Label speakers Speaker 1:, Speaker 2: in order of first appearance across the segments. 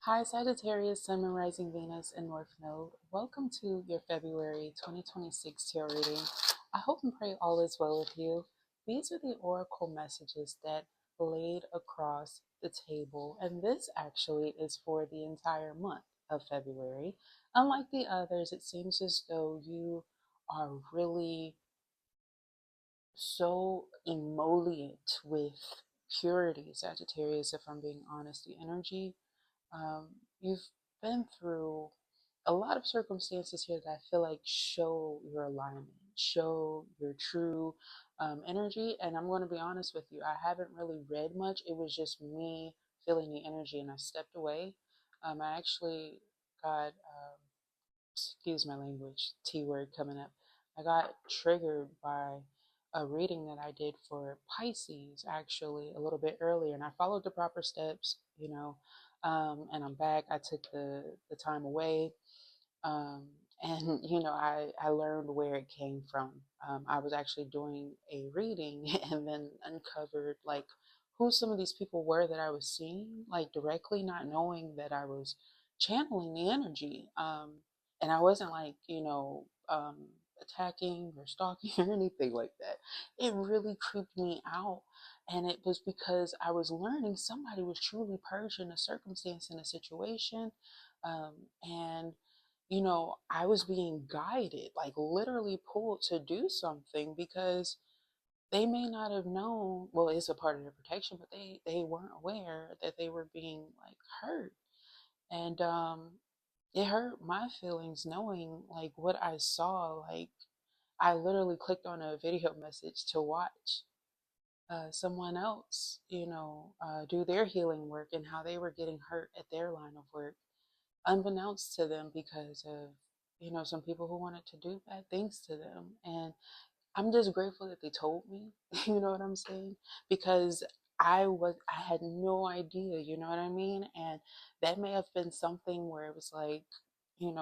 Speaker 1: Hi, Sagittarius, Sun, Moon, Rising, Venus, and North Node. Welcome to your February 2026 tarot reading. I hope and pray all is well with you. These are the oracle messages that laid across the table, and this actually is for the entire month of February. Unlike the others, it seems as though you are really so emollient with purity, Sagittarius, if I'm being honest. The energy um, you've been through a lot of circumstances here that I feel like show your alignment, show your true energy. And I'm going to be honest with you, I haven't really read much. It was just me feeling the energy, and I stepped away. I actually got, excuse my language, T word coming up. I got triggered by a reading that I did for Pisces actually a little bit earlier, and I followed the proper steps, and I'm back. I took the time away, um, and I learned where it came from. I was actually doing a reading and then uncovered like who some of these people were that I was seeing, like directly, not knowing that I was channeling the energy. And I wasn't like, attacking or stalking or anything like that. It really creeped me out. And it was because I was learning somebody was truly purging a circumstance in a situation. And I was being guided, like literally pulled to do something because they may not have known, well, it's a part of their protection, but they weren't aware that they were being like hurt. And it hurt my feelings knowing like what I saw. Like I literally clicked on a video message to watch someone else, do their healing work and how they were getting hurt at their line of work unbeknownst to them because of some people who wanted to do bad things to them. And I'm just grateful that they told me. You know what I'm saying? Because I had no idea, you know what I mean? And that may have been something where it was like,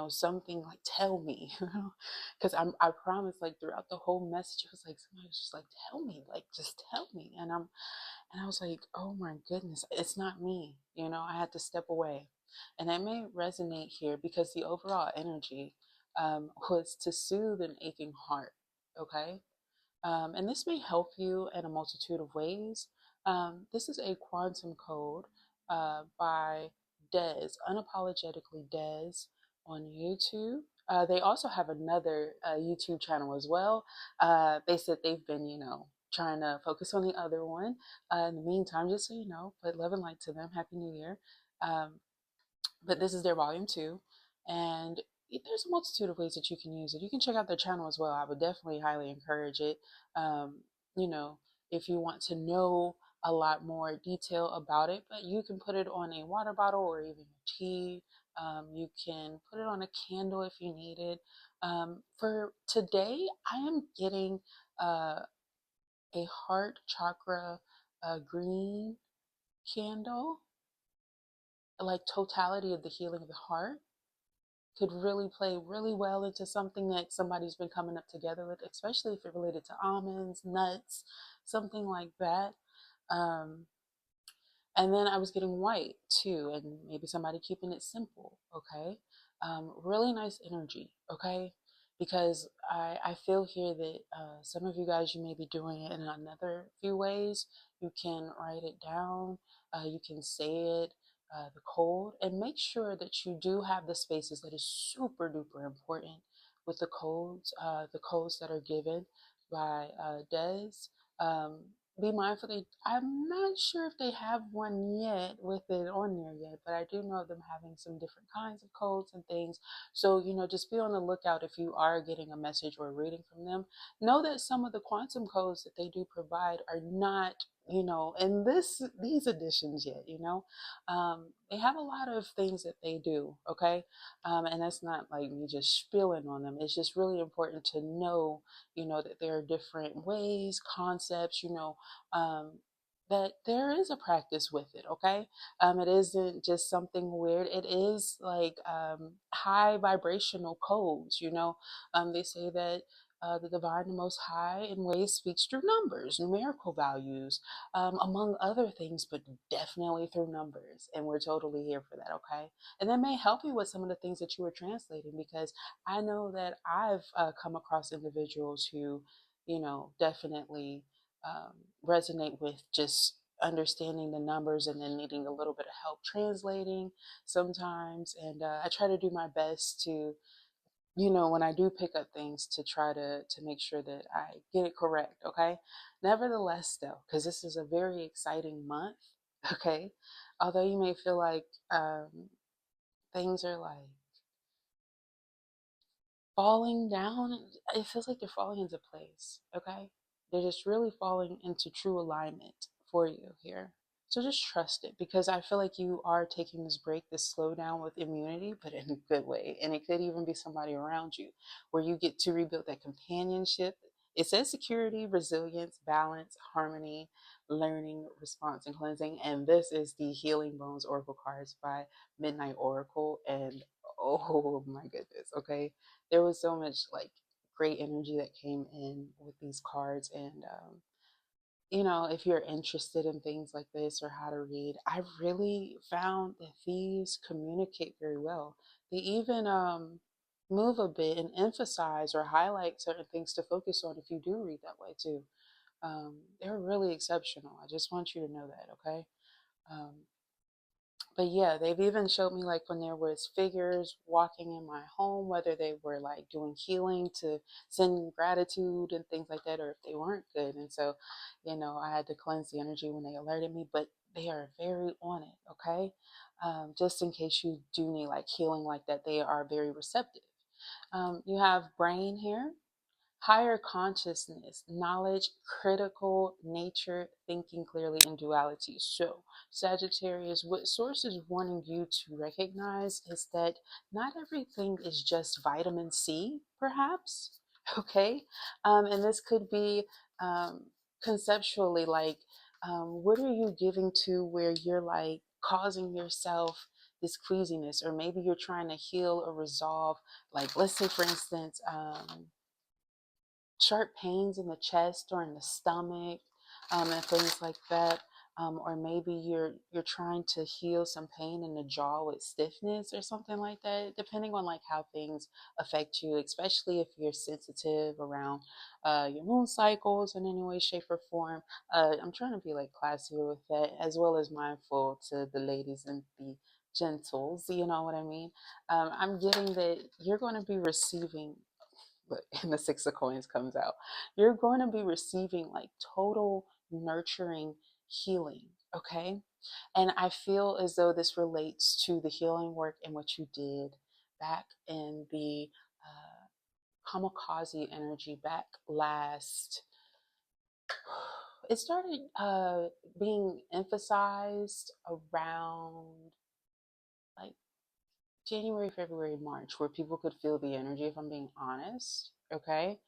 Speaker 1: something like tell me, because I promise, like throughout the whole message it was like somebody was just like tell me, like just tell me. And I was like, oh my goodness, it's not me. I had to step away. And that may resonate here because the overall energy was to soothe an aching heart. Okay. And this may help you in a multitude of ways. This is a quantum code by Des, Unapologetically Des on YouTube. They also have another YouTube channel as well. They said they've been, trying to focus on the other one. In the meantime, just so you know, put love and light to them. Happy New Year. But this is their volume two. And there's a multitude of ways that you can use it. You can check out their channel as well. I would definitely highly encourage it. Um, you know, if you want to know a lot more detail about it, but you can put it on a water bottle or even a tea. You can put it on a candle if you need it. For today, I am getting a heart chakra green candle, like totality of the healing of the heart could really play really well into something that somebody's been coming up together with, especially if it related to almonds, nuts, something like that. Um, and then I was getting white too, and maybe somebody keeping it simple, okay? Really nice energy, okay? Because I feel here that some of you guys, you may be doing it in another few ways. You can write it down, you can say it, the code, and make sure that you do have the spaces. That is super duper important with the codes that are given by Des. Um, be mindful. I'm not sure if they have one yet with it on there yet, but I do know them having some different kinds of codes and things. So, just be on the lookout if you are getting a message or reading from them. Know that some of the quantum codes that they do provide are not, in these editions yet, they have a lot of things that they do, okay? And that's not like me just spilling on them. It's just really important to know, that there are different ways, concepts, um, that there is a practice with it, okay? It isn't just something weird. It is like high vibrational codes, they say that the divine, the most high, in ways speaks through numbers, numerical values, among other things, but definitely through numbers. And we're totally here for that, okay? And that may help you with some of the things that you were translating, because I know that I've come across individuals who, definitely um, resonate with just understanding the numbers and then needing a little bit of help translating sometimes. And I try to do my best to, when I do pick up things, to try to make sure that I get it correct, okay? Nevertheless, though, because this is a very exciting month, okay? Although you may feel like things are like falling down, it feels like they're falling into place, okay? They're just really falling into true alignment for you here. So just trust it, because I feel like you are taking this break, this slowdown with immunity, but in a good way. And it could even be somebody around you where you get to rebuild that companionship. It says security, resilience, balance, harmony, learning, response, and cleansing. And this is the Healing Bones Oracle cards by Midnight Oracle. And oh my goodness, okay? There was so much like great energy that came in with these cards. And if you're interested in things like this or how to read, I really found that these communicate very well. They even move a bit and emphasize or highlight certain things to focus on if you do read that way too. They're really exceptional. I just want you to know that, okay? Um, but yeah, they've even showed me like when there was figures walking in my home, whether they were like doing healing to send gratitude and things like that, or if they weren't good. And so, I had to cleanse the energy when they alerted me, but they are very on it, okay? Just in case you do need like healing like that, they are very receptive. You have brain here, higher consciousness, knowledge, critical nature, thinking clearly in duality. So, Sagittarius, what Source is wanting you to recognize is that not everything is just vitamin C, perhaps. Okay. And this could be conceptually like, what are you giving to where you're like causing yourself this queasiness, or maybe you're trying to heal or resolve, like, let's say, for instance, sharp pains in the chest or in the stomach, and things like that. Or maybe you're trying to heal some pain in the jaw with stiffness or something like that, depending on like how things affect you, especially if you're sensitive around your moon cycles in any way, shape, or form. I'm trying to be like classier with that, as well as mindful to the ladies and the gentles, you know what I mean? I'm getting that you're going to be receiving, but and the Six of Coins comes out, you're going to be receiving like total nurturing healing, okay? And I feel as though this relates to the healing work and what you did back in the kamikaze energy back last. It started being emphasized around like January, February, March, where people could feel the energy, if I'm being honest. Okay.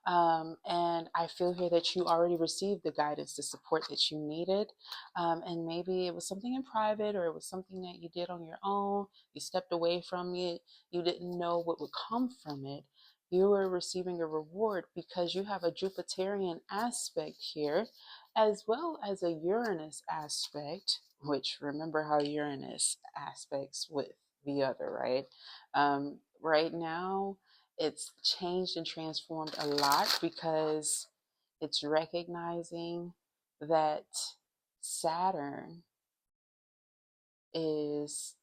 Speaker 1: And I feel here that you already received the guidance, the support that you needed. And maybe it was something in private, or it was something that you did on your own. You stepped away from it. You didn't know what would come from it. You were receiving a reward because you have a Jupiterian aspect here, as well as a Uranus aspect, which, remember how Uranus aspects with the other, right? Right now, it's changed and transformed a lot because it's recognizing that Saturn is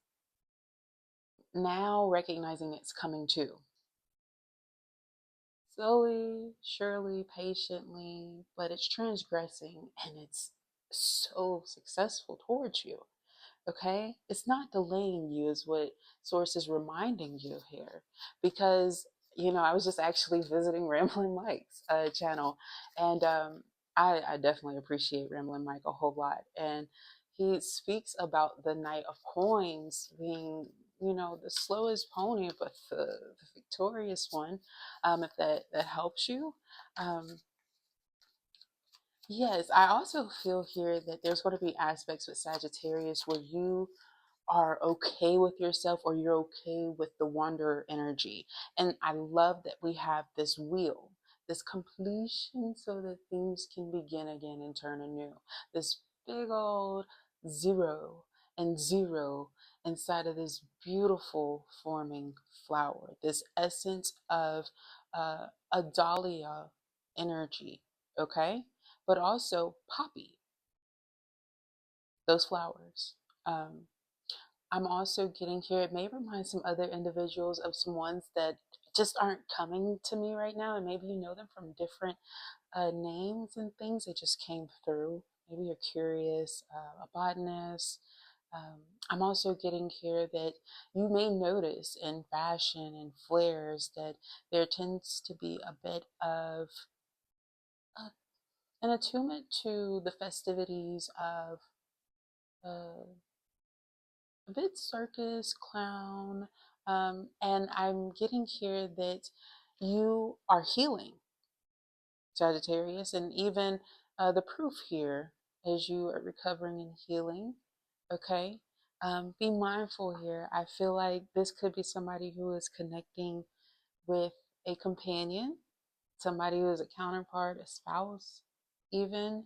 Speaker 1: now recognizing it's coming too. Slowly, surely, patiently, but it's transgressing and it's so successful towards you. Okay, it's not delaying you, is what Source is reminding you here. Because I was just actually visiting Rambling Mike's channel, and I definitely appreciate Rambling Mike a whole lot. And he speaks about the Knight of Coins being, the slowest pony, but the victorious one. If that helps you. um, Yes, I also feel here that there's going to be aspects with Sagittarius where you are okay with yourself, or you're okay with the wanderer energy. And I love that we have this wheel. this completion so that things can begin again and turn anew. This big old zero and zero inside of this beautiful forming flower, this essence of a dahlia energy, okay? But also poppy, those flowers. Um, I'm also getting here, it may remind some other individuals of some ones that just aren't coming to me right now. And maybe you know them from different names and things that just came through. Maybe you're curious, a botanist. I'm also getting here that you may notice in fashion and flares that there tends to be a bit of uh, an attunement to the festivities of uh, a bit circus, clown, and I'm getting here that you are healing, Sagittarius, and even the proof here as you are recovering and healing. Okay, be mindful here. I feel like this could be somebody who is connecting with a companion, somebody who is a counterpart, a spouse, even,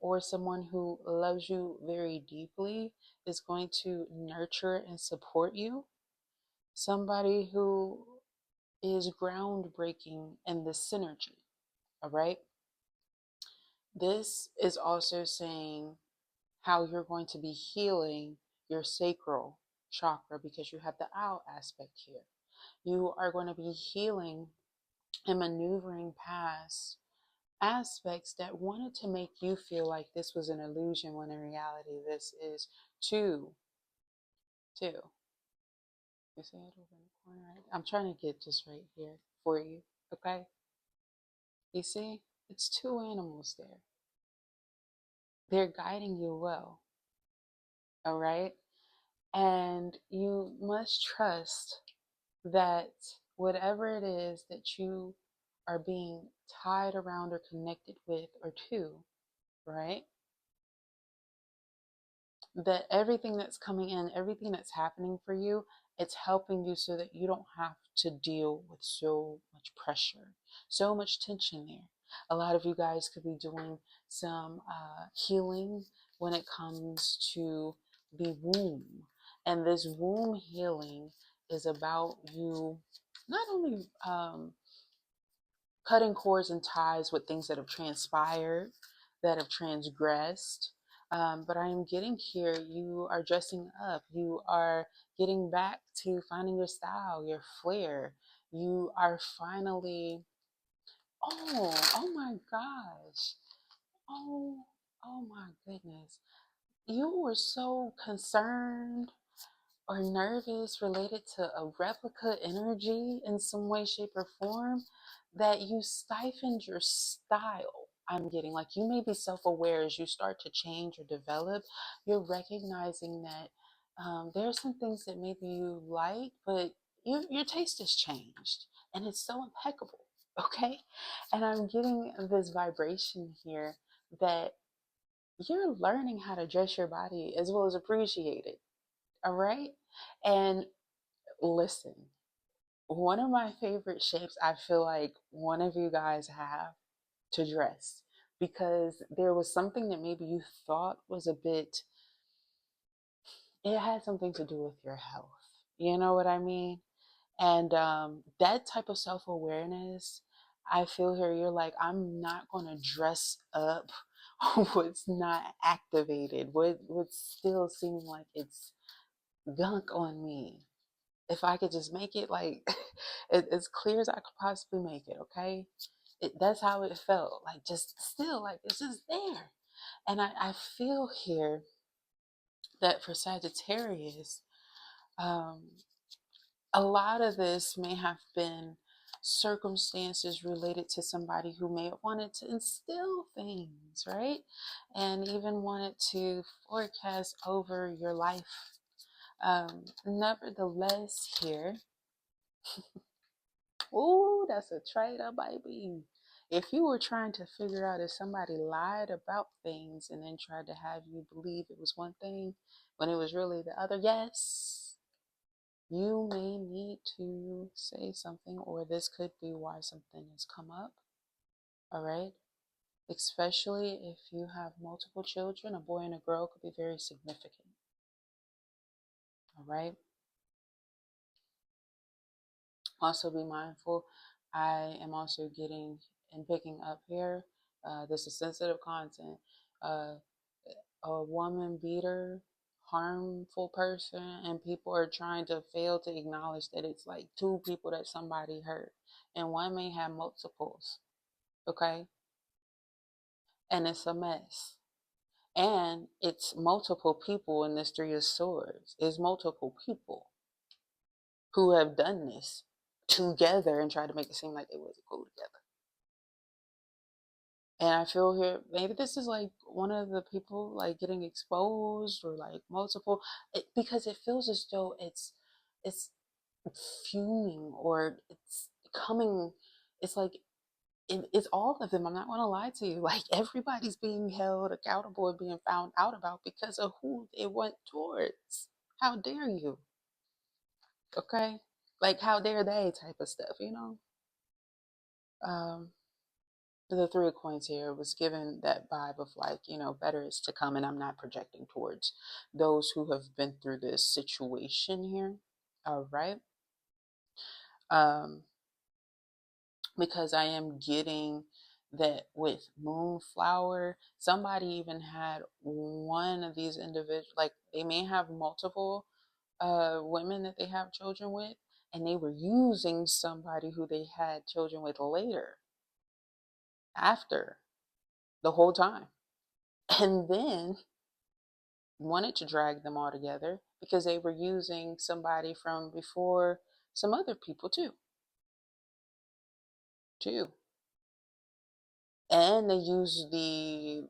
Speaker 1: or someone who loves you very deeply, is going to nurture and support you. Somebody who is groundbreaking in the synergy. All right. This is also saying how you're going to be healing your sacral chakra because you have the owl aspect here. You are going to be healing and maneuvering past aspects that wanted to make you feel like this was an illusion when in reality this is two. You see it over in the corner, right? I'm trying to get just right here for you, okay? You see, it's two animals there. They're guiding you well, all right? And you must trust that whatever it is that you are being tied around or connected with or to, right? That everything that's coming in, everything that's happening for you, it's helping you so that you don't have to deal with so much pressure, so much tension there. A lot of you guys could be doing some healing when it comes to the womb. And this womb healing is about you not only cutting cords and ties with things that have transpired, that have transgressed. But I am getting here, you are dressing up, you are getting back to finding your style, your flair. You are finally, oh my gosh. Oh, oh my goodness. You were so concerned or nervous related to a replica energy in some way, shape, or form that you stifled your style. I'm getting like you may be self aware as you start to change or develop. You're recognizing that there are some things that maybe you like, but your taste has changed and it's so impeccable. Okay. And I'm getting this vibration here that you're learning how to dress your body as well as appreciate it. All right. And listen, one of my favorite shapes, I feel like one of you guys have to dress because there was something that maybe you thought was a bit, it had something to do with your health. You know what I mean? And that type of self awareness, I feel here, you're like, I'm not going to dress up what's not activated, what's still seeming like it's gunk on me. If I could just make it like as clear as I could possibly make it, okay? That's how it felt. Like just still, like it's just there. And I feel here that for Sagittarius, um, a lot of this may have been circumstances related to somebody who may have wanted to instill things, right? And even wanted to forecast over your life. Nevertheless, here, oh, that's a traitor, baby. If you were trying to figure out if somebody lied about things and then tried to have you believe it was one thing when it was really the other, yes, you may need to say something, or this could be why something has come up. All right. Especially if you have multiple children, a boy and a girl could be very significant. All right. Also, be mindful. I am also getting and picking up here. This is sensitive content. Uh, a woman beater, harmful person, and people are trying to fail to acknowledge that it's like two people that somebody hurt, and one may have multiples. Okay, and it's a mess. And it's multiple people in this Three of Swords. It's multiple people who have done this together and tried to make it seem like they wasn't cool together. And I feel here, maybe this is like one of the people like getting exposed or like multiple, because it feels as though it's fuming or it's coming. It's like it's all of them. I'm not going to lie to you. Like everybody's being held accountable and being found out about because of who they went towards. How dare you? Okay, like how dare they type of stuff, you know. Um, the Three of Coins here was given that vibe of like, you know, better is to come, and I'm not projecting towards those who have been through this situation here. All right. Um, because I am getting that with Moonflower, somebody even had one of these individuals, like they may have multiple women that they have children with, and they were using somebody who they had children with later, after the whole time. And then wanted to drag them all together because they were using somebody from before some other people too. And they use the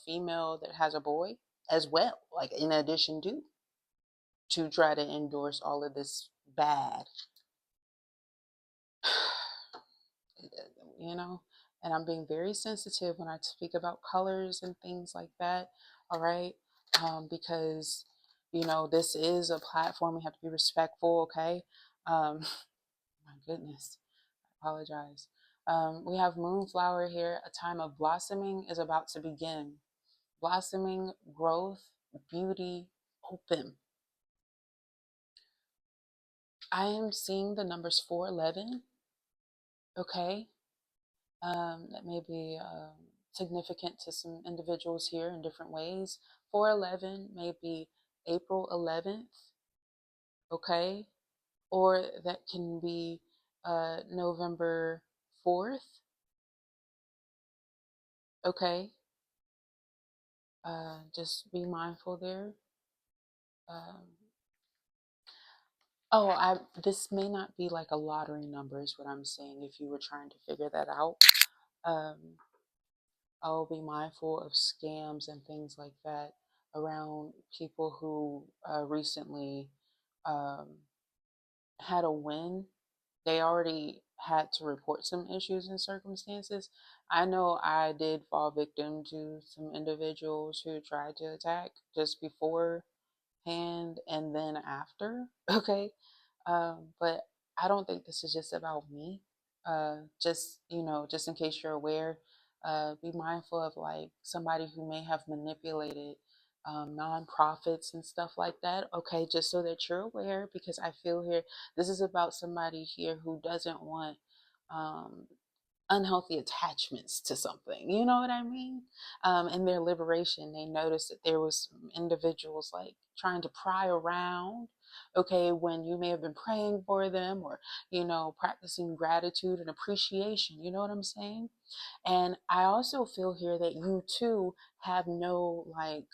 Speaker 1: female that has a boy as well, like in addition to try to endorse all of this bad, you know. And I'm being very sensitive when I speak about colors and things like that. All right, because you know this is a platform. We have to be respectful. Okay. My goodness, I apologize. We have Moonflower here. A time of blossoming is about to begin. Blossoming, growth, beauty, open. I am seeing the numbers 411. Okay. That may be significant to some individuals here in different ways. 411 may be April 11th. Okay. Or that can be November 4th. Okay. Just be mindful there. Um, oh, this may not be like a lottery number, is what I'm saying. If you were trying to figure that out, um, I'll be mindful of scams and things like that around people who recently um, had a win. They already had to report some issues and circumstances. I know I did fall victim to some individuals who tried to attack just beforehand and then after. Okay. But I don't think this is just about me. Just, you know, just in case you're aware, be mindful of like somebody who may have manipulated nonprofits and stuff like that. Okay, just so that you're aware, because I feel here this is about somebody here who doesn't want um, unhealthy attachments to something. You know what I mean? In their liberation, they noticed that there was some individuals like trying to pry around. Okay, when you may have been praying for them or, you know, practicing gratitude and appreciation. You know what I'm saying? And I also feel here that you too have no like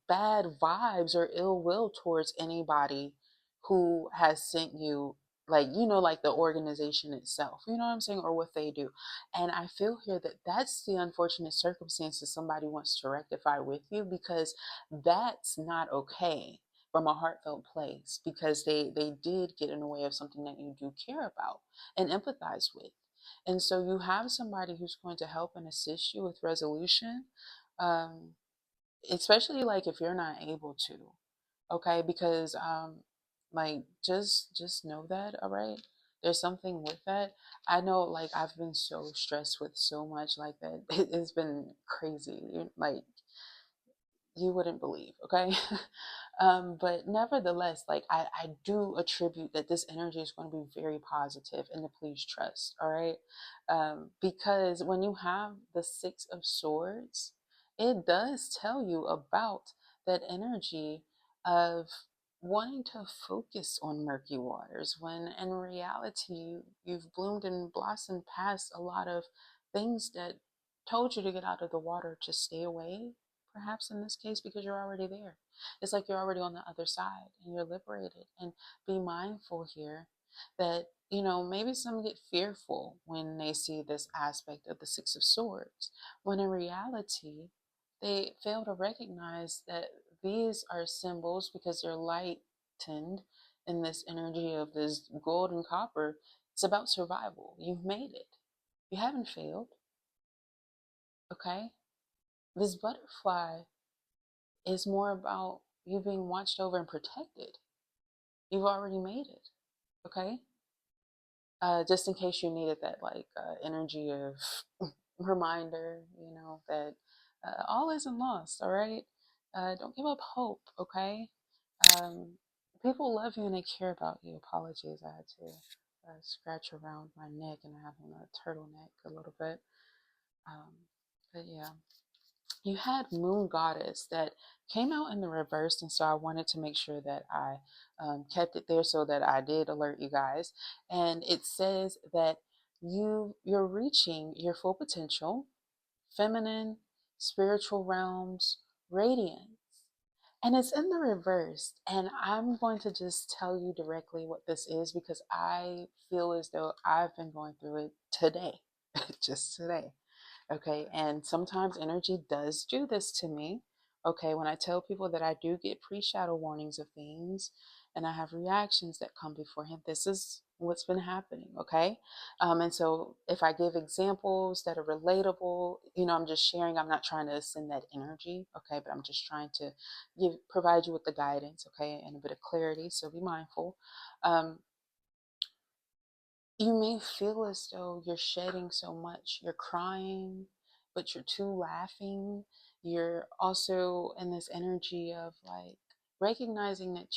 Speaker 1: bad vibes or ill will towards anybody who has sent you, like, you know, like the organization itself, you know what I'm saying, or what they do. And I feel here that that's the unfortunate circumstances somebody wants to rectify with you, because that's not okay from a heartfelt place, because they did get in the way of something that you do care about and empathize with. And so you have somebody who's going to help and assist you with resolution, um, especially like if you're not able to. Okay, because like just know that. All right. There's something with that. I know, like, I've been so stressed with so much like that. It's been crazy. Like, you wouldn't believe, okay? But nevertheless, like, I do attribute that this energy is going to be very positive and to please trust, all right? Because when you have the Six of Swords, it does tell you about that energy of wanting to focus on murky waters when in reality you've bloomed and blossomed past a lot of things that told you to get out of the water, to stay away, perhaps in this case, because you're already there. It's like you're already on the other side and you're liberated. And be mindful here that, maybe some get fearful when they see this aspect of the Six of Swords, when in reality, they fail to recognize that these are symbols because they're lightened in this energy of this gold and copper. It's about survival. You've made it. You haven't failed. Okay? This butterfly is more about you being watched over and protected. You've already made it. Okay? Just in case you needed that, like, energy of reminder, that all isn't lost. All right? Don't give up hope. Okay? Um, People love you and they care about you. Apologies, I had to scratch around my neck and I have on a turtleneck a little bit. Um, but yeah, you had Moon Goddess that came out in the reverse, and so I wanted to make sure that I kept it there so that I did alert you guys. And it says that you're reaching your full potential, feminine, spiritual realms, radiance. And it's in the reverse. And I'm going to just tell you directly what this is because I feel as though I've been going through it today, just today. Okay. And sometimes energy does do this to me. Okay. When I tell people that I do get pre-shadow warnings of things and I have reactions that come beforehand, this is what's been happening. Okay. And so if I give examples that are relatable, I'm just sharing. I'm not trying to send that energy. Okay. But I'm just trying to provide you with the guidance. Okay. And a bit of clarity. So be mindful. Um, you may feel as though you're shedding so much. You're crying, but you're too laughing. You're also in this energy of like recognizing that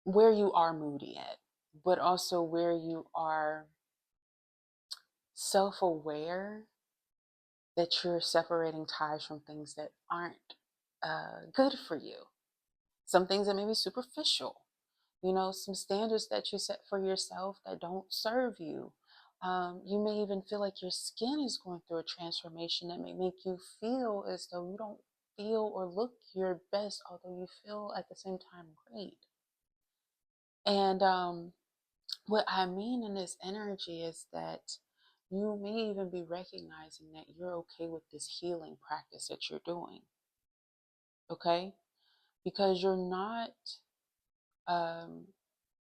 Speaker 1: where you are moody at, but also where you are self aware that you're separating ties from things that aren't good for you. Some things that may be superficial, some standards that you set for yourself that don't serve you. You may even feel like your skin is going through a transformation that may make you feel as though you don't feel or look your best, although you feel at the same time great. And what I mean in this energy is that you may even be recognizing that you're okay with this healing practice that you're doing. Okay? Because you're not um,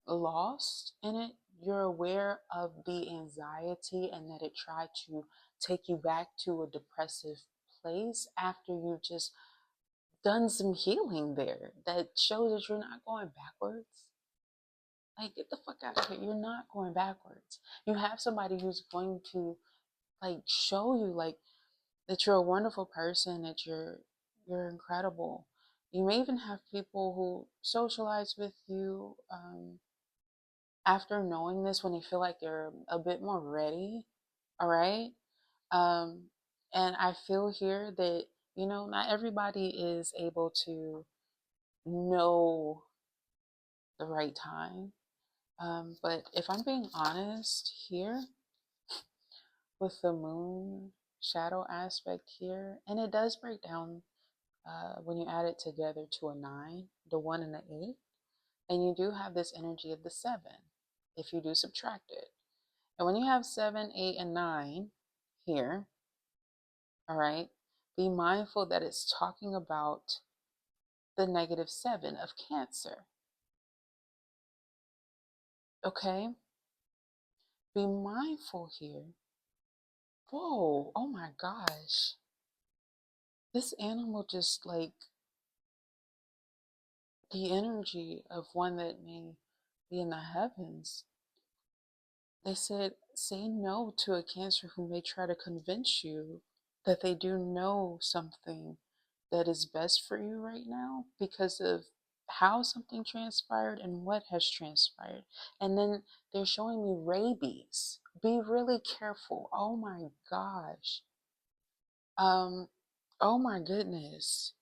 Speaker 1: lost in it. You're aware of the anxiety and that it tried to take you back to a depressive place after you just done some healing there that shows that you're not going backwards. Like, get the fuck out of here. You're not going backwards. You have somebody who's going to like show you like that you're a wonderful person, that you're incredible. You may even have people who socialize with you after knowing this when you feel like they're a bit more ready. All right. Um, and I feel here that, not everybody is able to know the right time. But if I'm being honest here with the moon shadow aspect here, and it does break down when you add it together to a 9, the 1 and the 8, and you do have this energy of the 7 if you do subtract it. And when you have 7, 8, and 9 here, all right, be mindful that it's talking about the -7 of Cancer. Okay? Be mindful here. Whoa, oh my gosh. This animal just like the energy of one that may be in the heavens. They said, say no to a Cancer who may try to convince you that they do know something that is best for you right now because of how something transpired and what has transpired. And then they're showing me rabies. Be really careful. Oh my gosh. Um, oh my goodness.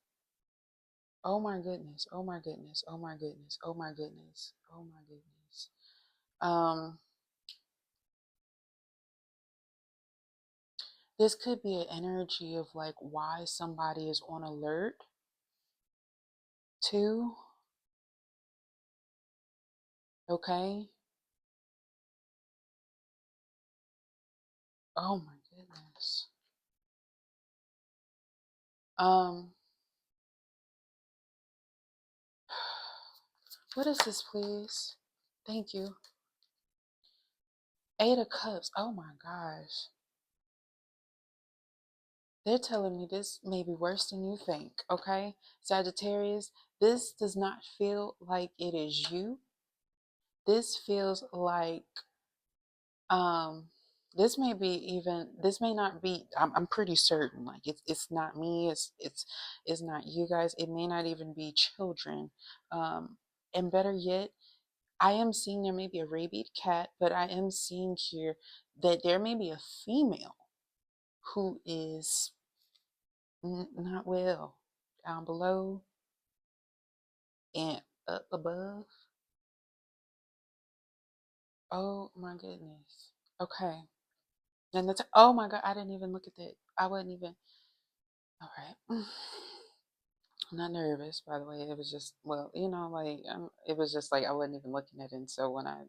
Speaker 1: Oh my goodness. Oh my goodness. Oh my goodness. Oh my goodness. Oh my goodness. Um, this could be an energy of like why somebody is on alert too. Okay. Oh my goodness. Um, what is this, please? Thank you. Eight of Cups. Oh my gosh. They're telling me this may be worse than you think, okay? Sagittarius, this does not feel like it is you. This feels like um this may not be, I'm pretty certain like it's not me, it's not you guys, it may not even be children. And better yet, I am seeing there may be a rabied cat, but I am seeing here that there may be a female who is not well, down below and up above. Oh my goodness. Okay. And that's, oh my God, I didn't even look at that. I wasn't even, all right. I'm not nervous, by the way. It was just, well, like, it was just like I wasn't even looking at it. And so when I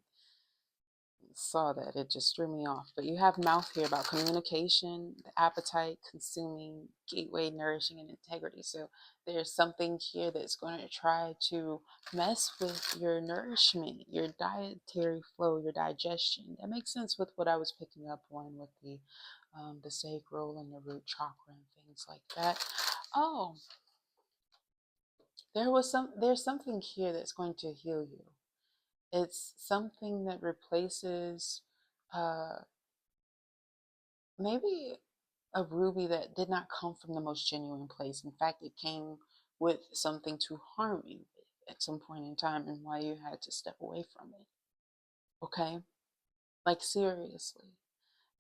Speaker 1: saw that, it just threw me off. But you have mouth here about communication, the appetite, consuming, gateway, nourishing, and integrity. So there's something here that's going to try to mess with your nourishment, your dietary flow, your digestion. That makes sense with what I was picking up on with the sacral and the root chakra and things like that. Oh, there's something here that's going to heal you. It's something that replaces uh, maybe a ruby that did not come from the most genuine place. In fact, it came with something to harm you at some point in time and why you had to step away from it. Okay? Like, seriously.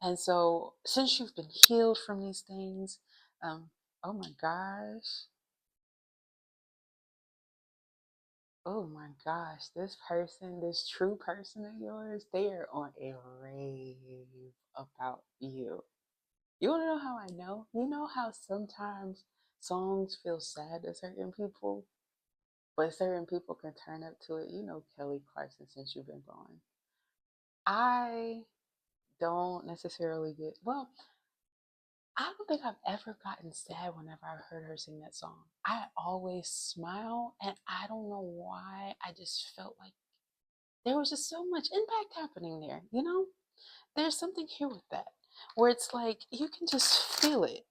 Speaker 1: And so, since you've been healed from these things, oh my gosh. Oh my gosh, this person, this true person of yours, they are on a rave about you. You want to know how I know? You know how sometimes songs feel sad to certain people, but certain people can turn up to it. You know Kelly Clarkson since you've been gone. I don't necessarily get, well, I don't think I've ever gotten sad whenever I heard her sing that song. I always smile, and I don't know why. I just felt like there was just so much impact happening there, you know? There's something here with that, where it's like you can just feel it.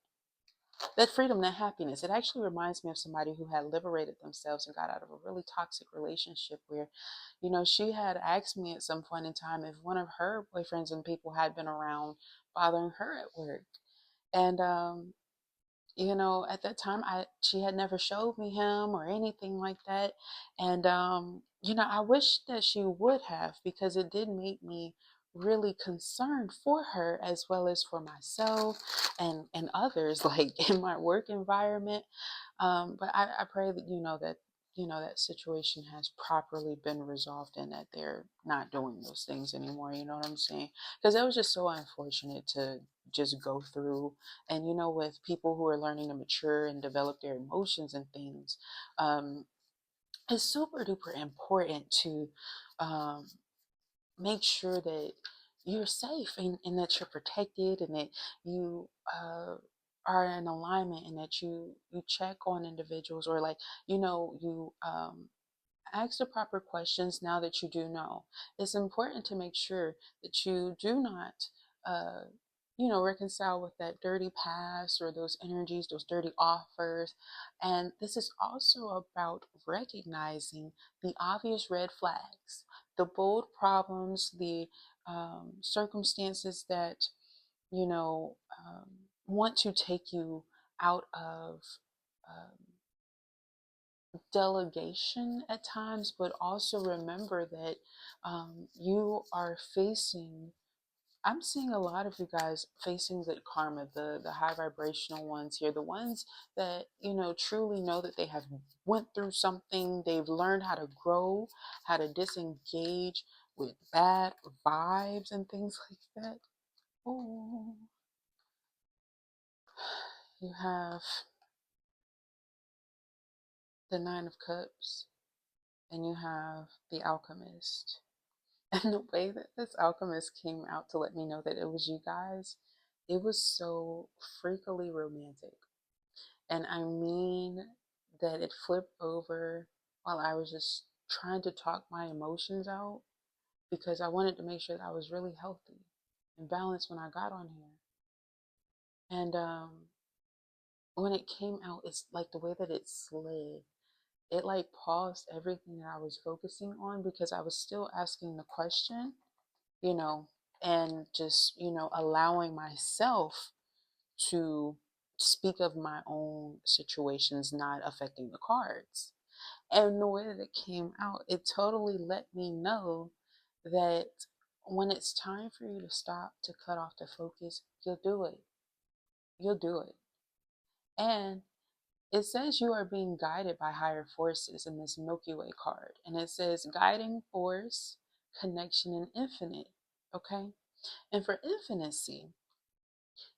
Speaker 1: That freedom, that happiness. It actually reminds me of somebody who had liberated themselves and got out of a really toxic relationship where, she had asked me at some point in time if one of her boyfriends and people had been around bothering her at work. And at that time she had never showed me him or anything like that. And I wish that she would have, because it did make me really concerned for her as well as for myself and others like in my work environment. But I pray that that situation has properly been resolved and that they're not doing those things anymore. You know what I'm saying? Because that was just so unfortunate to just go through. And with people who are learning to mature and develop their emotions and things, it's super duper important to um, make sure that you're safe and that you're protected and that you are in alignment and that you check on individuals, or like you ask the proper questions now that you do know. It's important to make sure that you do not, uh, reconcile with that dirty past or those energies, those dirty offers. And this is also about recognizing the obvious red flags, the bold problems, the circumstances that, you know, want to take you out of um, delegation at times, but also remember that you are facing. I'm seeing a lot of you guys facing good karma, the high vibrational ones here, the ones that, you know, truly know that they have went through something, they've learned how to grow, how to disengage with bad vibes and things like that. Oh, you have the Nine of Cups and you have the Alchemist. And the way that this Alchemist came out to let me know that it was you guys, it was so freakily romantic. And I mean that it flipped over while I was just trying to talk my emotions out because I wanted to make sure that I was really healthy and balanced when I got on here. And when it came out, it's like the way that it slid. It like paused everything that I was focusing on because I was still asking the question, you know, and just, you know, allowing myself to speak of my own situations not affecting the cards. And the way that it came out, it totally let me know that when it's time for you to stop, to cut off the focus, you'll do it. You'll do it. And it says you are being guided by higher forces in this Milky Way card. And it says guiding force, connection, and infinite. Okay? And for infinity,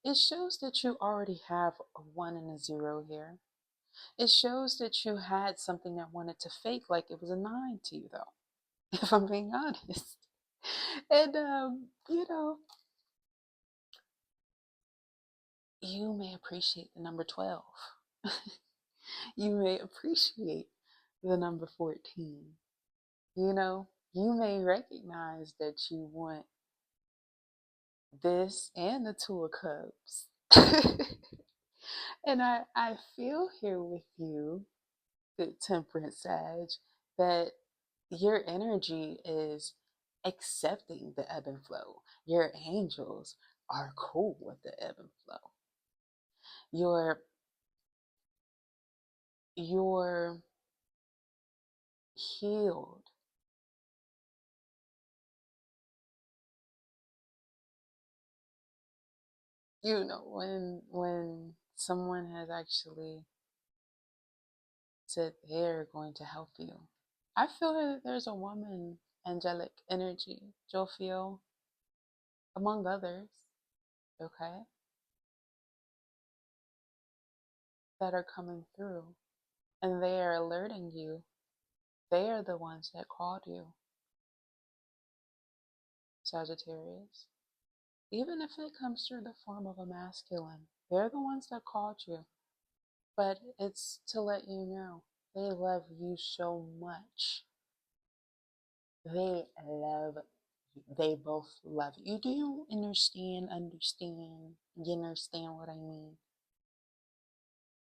Speaker 1: it shows that you already have a 1 and a 0 here. It shows that you had something that wanted to fake like it was a 9 to you, though, if I'm being honest. And, you know, you may appreciate the number 12. You may appreciate the number 14. You know, you may recognize that you want this and the Two of Cups. And I feel here with you, good temperance Sag, that your energy is accepting the ebb and flow. Your angels are cool with the ebb and flow. You're healed. You know, when someone has actually said they're going to help you. I feel that there's a woman, angelic energy, Jophiel, among others, okay, that are coming through. And they are alerting you. They are the ones that called you, Sagittarius. Even if it comes through the form of a masculine, they're the ones that called you. But it's to let you know they love you so much. They love you. They both love you. Do you understand? You understand what I mean?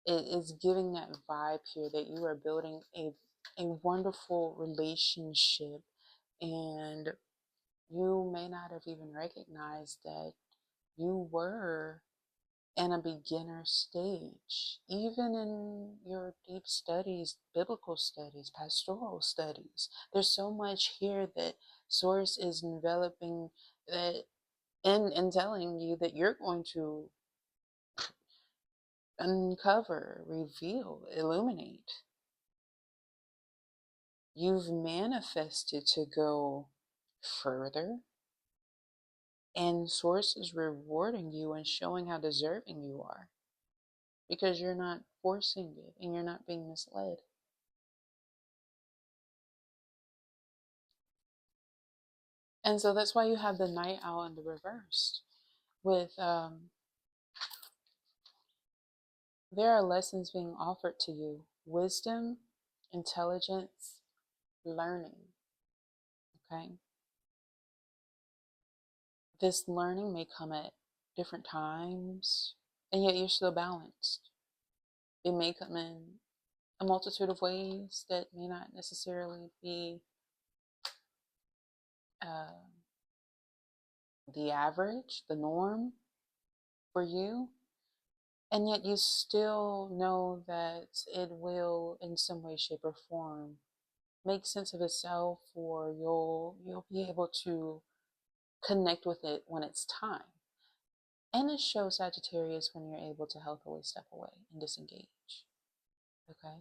Speaker 1: It is giving that vibe here that you are building a wonderful relationship, and you may not have even recognized that you were in a beginner stage, even in your deep studies, biblical studies, pastoral studies. There's so much here that Source is enveloping that and telling you that you're going to uncover, reveal, illuminate. You've manifested to go further, and Source is rewarding you and showing how deserving you are because you're not forcing it and you're not being misled. And so that's why you have the Night Owl in the reverse. With there are lessons being offered to you, wisdom, intelligence, learning. Okay, this learning may come at different times, and yet you're still balanced. It may come in a multitude of ways that may not necessarily be the average, the norm for you, and yet you still know that it will, in some way, shape, or form, make sense of itself, or you'll be able to connect with it when it's time. And it shows, Sagittarius, when you're able to healthily step away and disengage. Okay?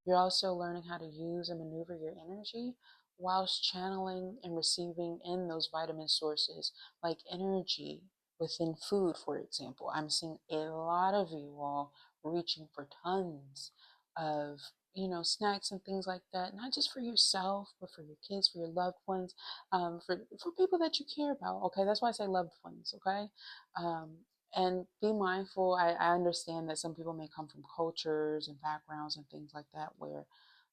Speaker 1: You're also learning how to use and maneuver your energy whilst channeling and receiving in those vitamin sources like energy within food, for example. I'm seeing a lot of you all reaching for tons of, snacks and things like that, not just for yourself, but for your kids, for your loved ones, for people that you care about. Okay, that's why I say loved ones. Okay, um, and be mindful. I understand that some people may come from cultures and backgrounds and things like that where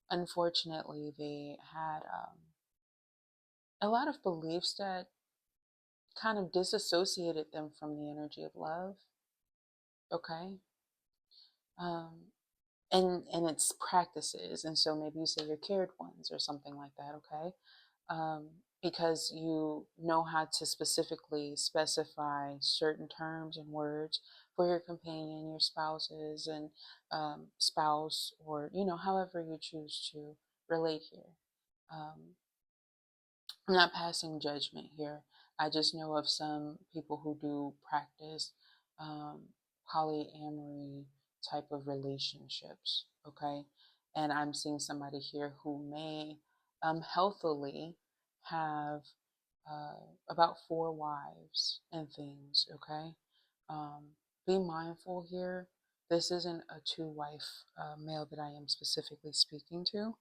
Speaker 1: unfortunately they had a lot of beliefs that kind of disassociated them from the energy of love. Okay, um, and its practices. And so maybe you say your cared ones or something like that. Okay, um, because you know how to specifically specify certain terms and words for your companion, your spouses, and spouse, or however you choose to relate here. Um, I'm not passing judgment here. I just know of some people who do practice um, polyamory type of relationships, okay? And I'm seeing somebody here who may healthily have about 4 wives and things, okay? Um, be mindful here. This isn't a two-wife male that I am specifically speaking to.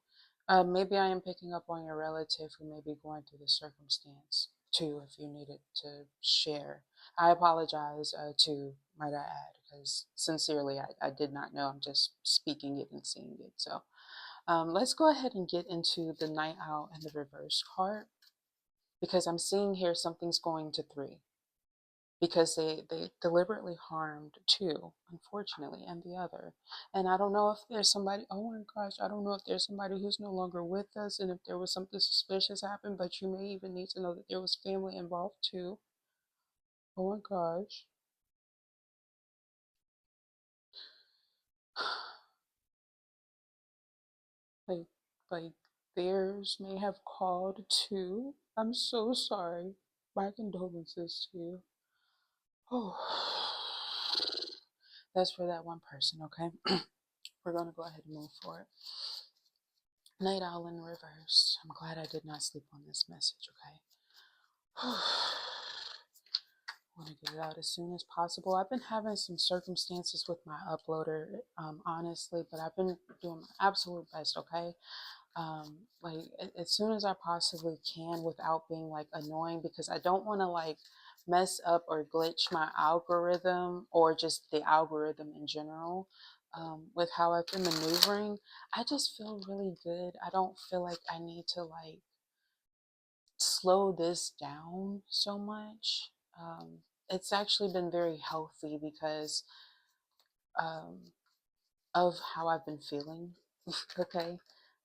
Speaker 1: Maybe I am picking up on your relative who may be going through this circumstance too, if you needed to share. I apologize too, might I add, because sincerely, I did not know. I'm just speaking it and seeing it. So let's go ahead and get into the Night Owl and the reverse card, because I'm seeing here something's going to 3, because they deliberately harmed 2, unfortunately, and the other. And I don't know if there's somebody, oh my gosh, I don't know if there's somebody who's no longer with us, and if there was something suspicious happen, but you may even need to know that there was family involved too. Oh my gosh. like like theirs may have called too. I'm so sorry. My condolences to you. Oh, that's for that one person. Okay. We're going to go ahead and move forward. Night Owl in reverse. I'm glad I did not sleep on this message, okay? I want to get it out as soon as possible. I've been having some circumstances with my uploader, honestly, but I've been doing my absolute best, okay? Like as soon as I possibly can without being like annoying, because I don't want to like mess up or glitch my algorithm or just the algorithm in general. With how I've been maneuvering, I just feel really good. I don't feel like I need to like slow this down so much. It's actually been very healthy because um, of how I've been feeling. Okay.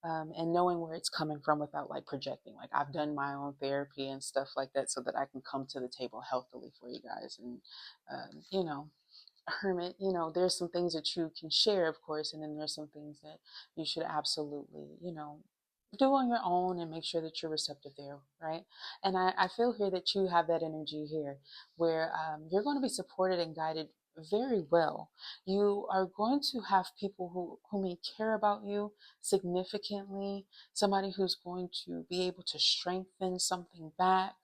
Speaker 1: And knowing where it's coming from without like projecting. Like I've done my own therapy and stuff like that so that I can come to the table healthily for you guys. And, Hermit, there's some things that you can share, of course, and then there's some things that you should absolutely, do on your own and make sure that you're receptive there, right? And I feel here that you have that energy here where you're going to be supported and guided very well. You are going to have people who may care about you significantly, somebody who's going to be able to strengthen something back,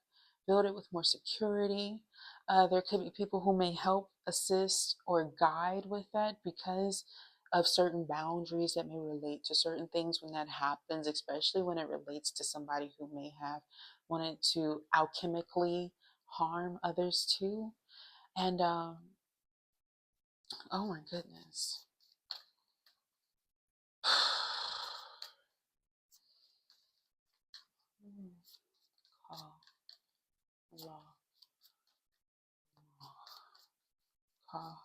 Speaker 1: build it with more security. There could be people who may help assist or guide with that because of certain boundaries that may relate to certain things when that happens, especially when it relates to somebody who may have wanted to alchemically harm others too. And oh my goodness. Call, law, call,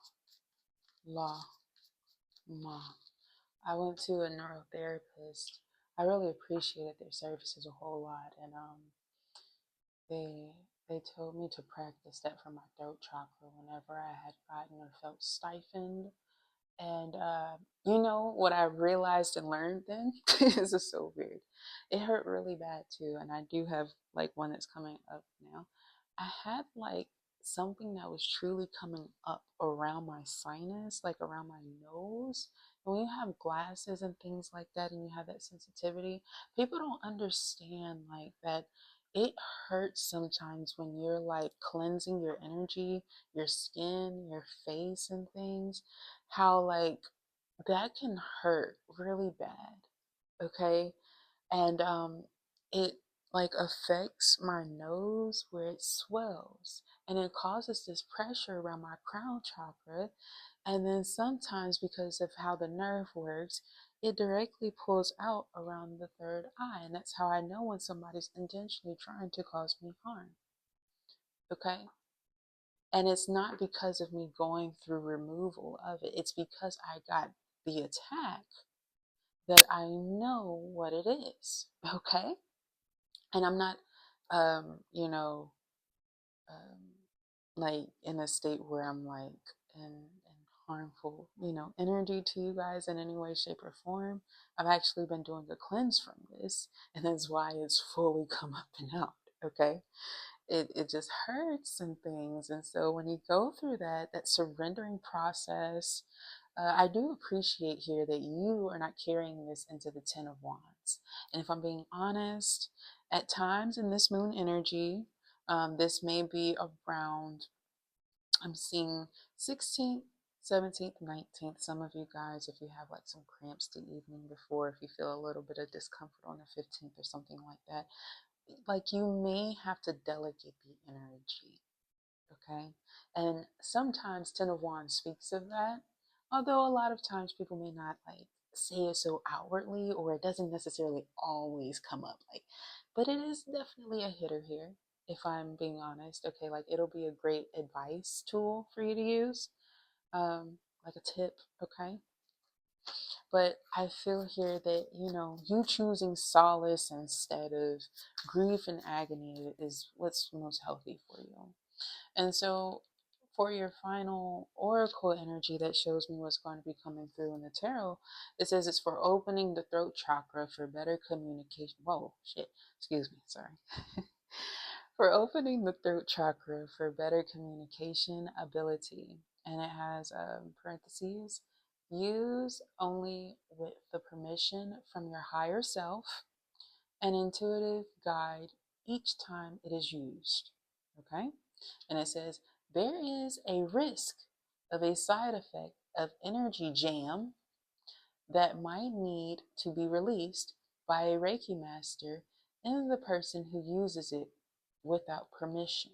Speaker 1: law, ma. I went to a neurotherapist. I really appreciated their services a whole lot, and they they told me to practice that for my throat chakra whenever I had gotten or felt stifled. And you know what I realized and learned then? This is so weird. It hurt really bad too, and I do have like one that's coming up now. I had like something that was truly coming up around my sinus, like around my nose. And when you have glasses and things like that, and you have that sensitivity, people don't understand like that. It hurts sometimes when you're like cleansing your energy, your skin, your face, and things, how like that can hurt really bad. Okay. And it like affects my nose where it swells, and it causes this pressure around my crown chakra. And then sometimes, because of how the nerve works, it directly pulls out around the third eye, and that's how I know when somebody's intentionally trying to cause me harm. Okay. And it's not because of me going through removal of it. It's because I got the attack that I know what it is. Okay. And I'm not, you know, um, like in a state where I'm like in harmful, energy to you guys in any way, shape, or form. I've actually been doing a cleanse from this, and that's why it's fully come up and out. Okay. It just hurts and things. And so when you go through that surrendering process, I do appreciate here that you are not carrying this into the Ten of Wands. And if I'm being honest, at times in this moon energy, this may be around, I'm seeing 16th, 17th, 19th. Some of you guys, if you have like some cramps the evening before, if you feel a little bit of discomfort on the 15th or something like that, like you may have to delegate the energy. Okay. And sometimes Ten of Wands speaks of that, although a lot of times people may not like say it so outwardly, or it doesn't necessarily always come up like, but it is definitely a hitter here, if I'm being honest. Okay. Like it'll be a great advice tool for you to use, like a tip. Okay. But I feel here that, you choosing solace instead of grief and agony is what's most healthy for you. And so for your final oracle energy that shows me what's going to be coming through in the tarot, it says it's for opening the throat chakra for better communication. Whoa, shit. Excuse me. Sorry. For opening the throat chakra for better communication ability. And it has parentheses, use only with the permission from your higher self, an intuitive guide each time it is used. Okay? And it says, there is a risk of a side effect of energy jam that might need to be released by a Reiki master in the person who uses it without permission.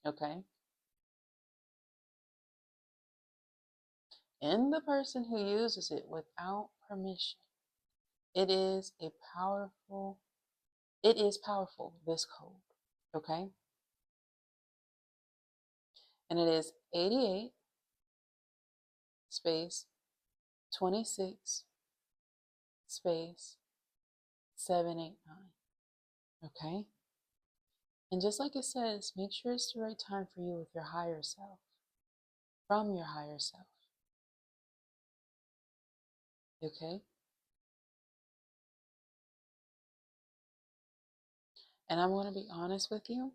Speaker 1: Okay? In the person who uses it without permission. It is a powerful, it is powerful, this code. Okay? And it is 88 space 26 space 789. Okay? And just like it says, make sure it's the right time for you with your higher self, from your higher self. Okay? And I'm going to be honest with you,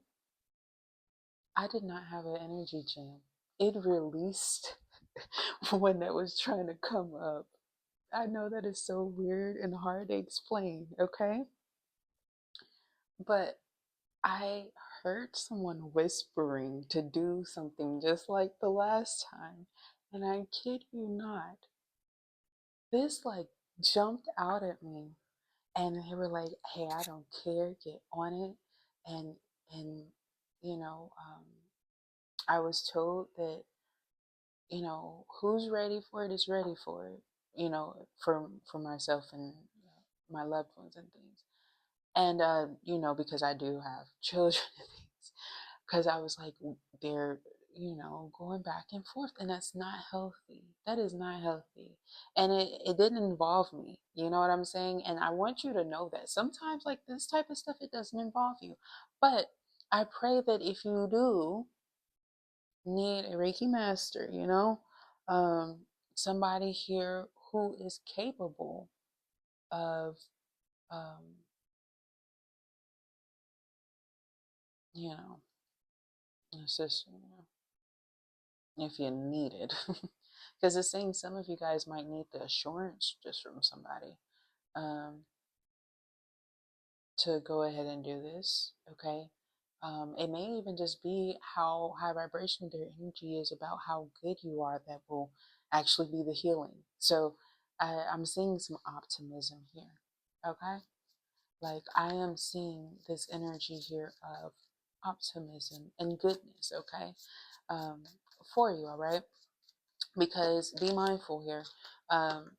Speaker 1: I did not have an energy jam. It released when that was trying to come up. I know that is so weird and hard to explain, okay? But I heard someone whispering to do something just like the last time. And I kid you not, this like jumped out at me. And they were like, hey, I don't care, get on it. And, and I was told that, who's ready for it is ready for it, for myself and my loved ones and things. And, because I do have children and things, because I was like, they're, going back and forth, and that's not healthy. That is not healthy. And it didn't involve me. You know what I'm saying? And I want you to know that sometimes, like this type of stuff, it doesn't involve you. But I pray that if you do need a Reiki master, um, somebody here who is capable of, um, you know, assisting you if you need it. Because it's saying some of you guys might need the assurance just from somebody. Um, to go ahead and do this, okay? It may even just be how high vibration their energy is about how good you are that will actually be the healing. So I'm seeing some optimism here, okay? Like I am seeing this energy here of optimism and goodness, okay? Um, for you, all right? Because be mindful here. Um,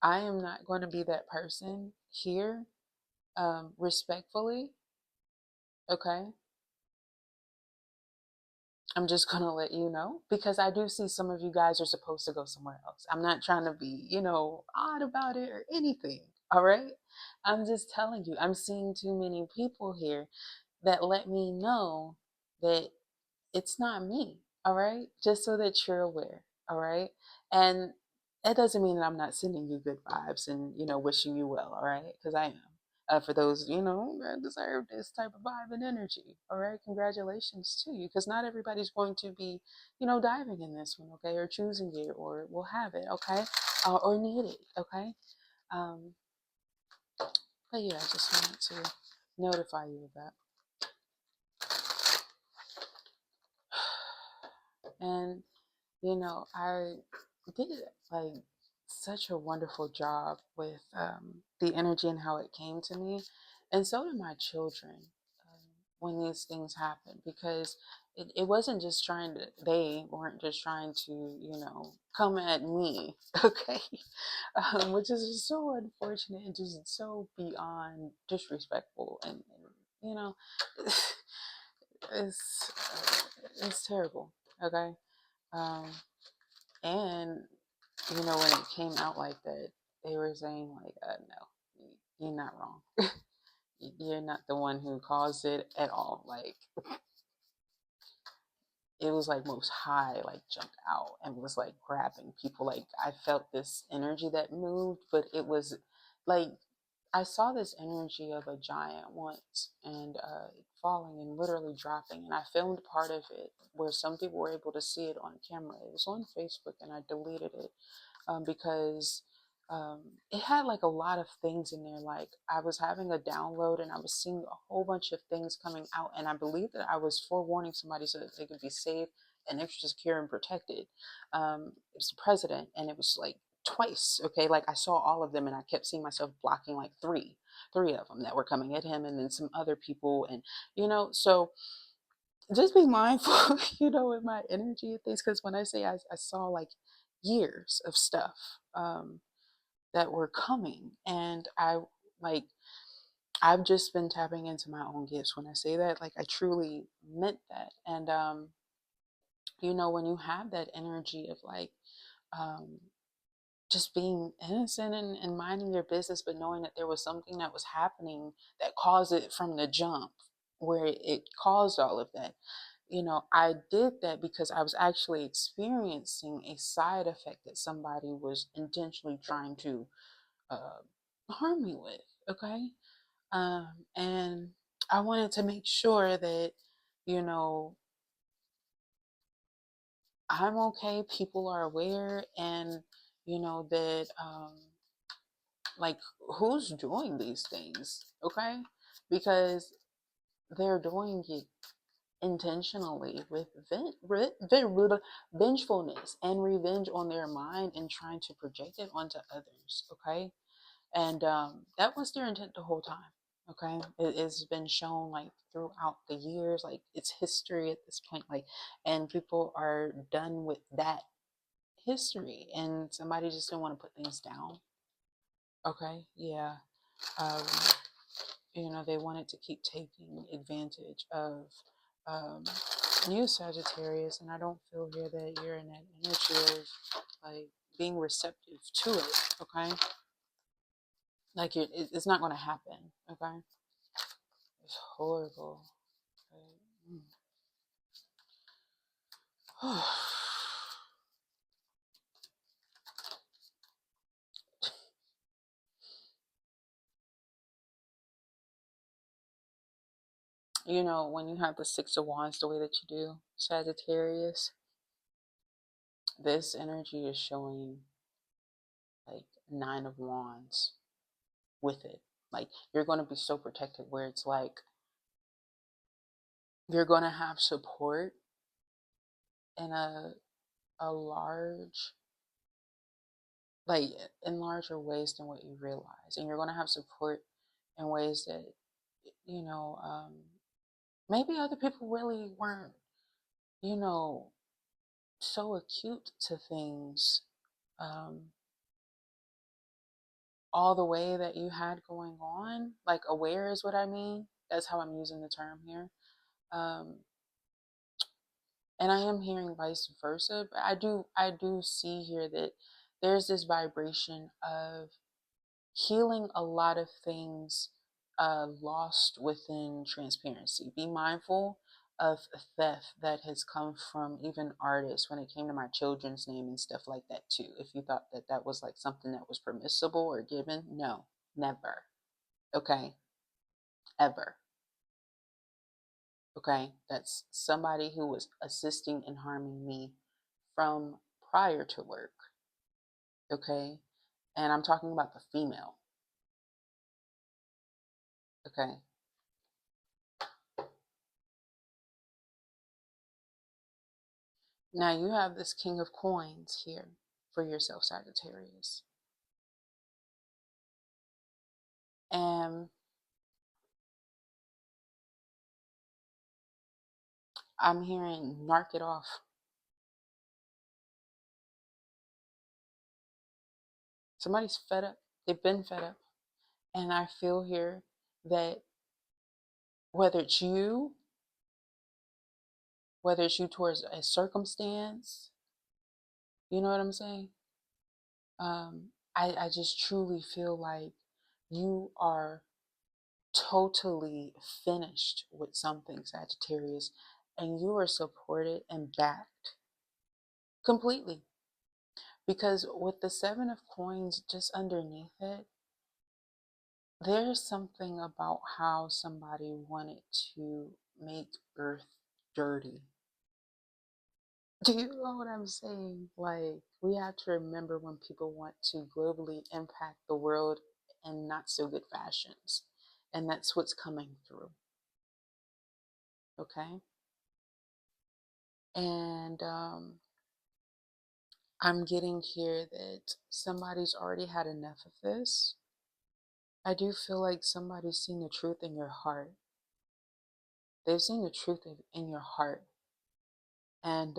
Speaker 1: I am not going to be that person here, respectfully, okay? I'm just gonna let you know because I do see some of you guys are supposed to go somewhere else. I'm not trying to be, odd about it or anything. All right. I'm just telling you, I'm seeing too many people here that let me know that it's not me. All right. Just so that you're aware. All right. And it doesn't mean that I'm not sending you good vibes and, wishing you well. All right. Because I am. For those, that deserve this type of vibe and energy. All right. Congratulations to you. Because not everybody's going to be, diving in this one. Okay. Or choosing it or will have it. Okay. Or need it. Okay. Um, but yeah, I just wanted to notify you of that. And I did like such a wonderful job with the energy and how it came to me, and so did my children when these things happened because it wasn't just trying to. They weren't just trying to, come at me, okay, which is just so unfortunate and just so beyond disrespectful, and you know, it's it's terrible, okay. Um, and when it came out like that, they were saying like, no, you're not wrong. You're not the one who caused it at all. Like it was like most high, like jumped out and was like grabbing people. Like I felt this energy that moved, but it was like I saw this energy of a giant once and falling and literally dropping. And I filmed part of it where some people were able to see it on camera. It was on Facebook and I deleted it because um, it had like a lot of things in there. Like I was having a download and I was seeing a whole bunch of things coming out. And I believe that I was forewarning somebody so that they could be safe and extra secure and protected. It was the president and it was like twice. Okay. Like I saw all of them and I kept seeing myself blocking like three of them that were coming at him and then some other people. And, so just be mindful, with my energy and things. Because when I say I saw like years of stuff that were coming, and like I've just been tapping into my own gifts. When I say that, like I truly meant that. And when you have that energy of like um, just being innocent and minding your business, but knowing that there was something that was happening that caused it from the jump, where it caused all of that. I did that because I was actually experiencing a side effect that somebody was intentionally trying to harm me with. Okay. And I wanted to make sure that, you know, I'm okay, people are aware, and, that, like, who's doing these things. Okay. Because they're doing it intentionally with vengefulness and revenge on their mind and trying to project it onto others. Okay. And that was their intent the whole time. Okay. It's been shown like throughout the years, like it's history at this point, like, and people are done with that history and somebody just didn't want to put things down. Okay. Yeah. um, they wanted to keep taking advantage of um, you, Sagittarius, and I don't feel here that you're in that energy of like being receptive to it. Okay, like it's not going to happen. Okay, it's horrible. You know, when you have the Six of Wands the way that you do, Sagittarius, this energy is showing like Nine of Wands with it. Like you're going to be so protected where it's like you're going to have support in a large, like in larger ways than what you realize. And you're going to have support in ways that, you know, maybe other people really weren't, you know, so acute to things all the way that you had going on. Like aware is what I mean. That's how I'm using the term here. Um, and I am hearing vice versa, but I do see here that there's this vibration of healing a lot of things lost within transparency. Be mindful of theft that has come from even artists when it came to my children's name and stuff like that too. If you thought that that was like something that was permissible or given, no, never. Okay, ever. Okay, that's somebody who was assisting and harming me from prior to work. Okay, and I'm talking about the female. Okay, now you have this King of Coins here for yourself, Sagittarius. And I'm hearing knock it off. Somebody's fed up. They've been fed up. And I feel here that whether it's you, whether it's you towards a circumstance, you know what I'm saying? I just truly feel like you are totally finished with something, Sagittarius, and you are supported and backed completely. Because with the Seven of Coins just underneath it, there's something about how somebody wanted to make Earth dirty. Do you know what I'm saying? Like, we have to remember when people want to globally impact the world in not so good fashions. And that's what's coming through. Okay? And I'm getting here that somebody's already had enough of this. I do feel like somebody's seen the truth in your heart. They've seen the truth in your heart. And